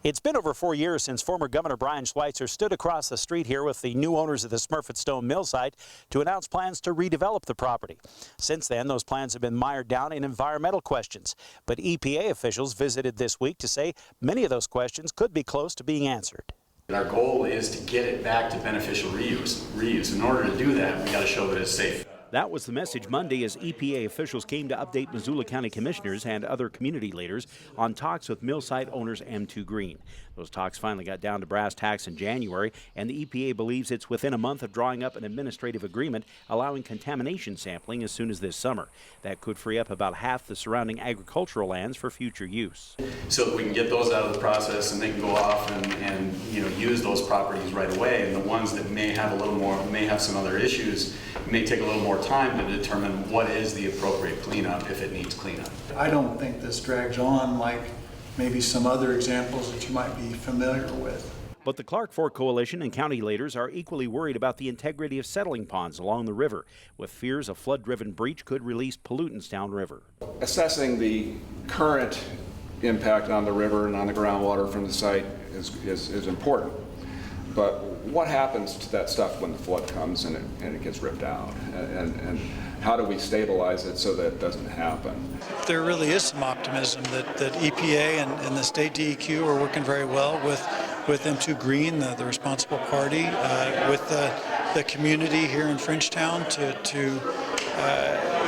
It's been over 4 years since former Governor Brian Schweitzer stood across the street here with the new owners of the Smurfit Mill site to announce plans to redevelop the property. Since then, those plans have been mired down in environmental questions. But EPA officials visited this week to say many of those questions could be close to being answered. Our goal is to get it back to beneficial reuse. In order to do that, we got to show that it's safe. That was the message Monday as EPA officials came to update Missoula County commissioners and other community leaders on talks with mill site owners M2 Green. Those talks finally got down to brass tacks in January, and the EPA believes it's within a month of drawing up an administrative agreement allowing contamination sampling as soon as this summer. That could free up about half the surrounding agricultural lands for future use. So that we can get those out of the process and they can go off and use those properties right away. And the ones that may have a little more, may have some other issues, may take a little more time to determine what is the appropriate cleanup if it needs cleanup. I don't think this drags on like maybe some other examples that you might be familiar with. But the Clark Fork Coalition and county leaders are equally worried about the integrity of settling ponds along the river, with fears a flood-driven breach could release pollutants downriver. Assessing the current impact on the river and on the groundwater from the site is important. But what happens to that stuff when the flood comes and it gets ripped out? And how do we stabilize it so that it doesn't happen? There really is some optimism that EPA and the state DEQ are working very well with M2 Green, the responsible party, with the community here in Frenchtown to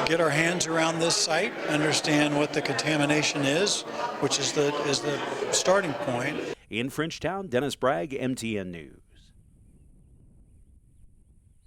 get our hands around this site, understand what the contamination is, which is the starting point. In Frenchtown, Dennis Bragg, MTN News.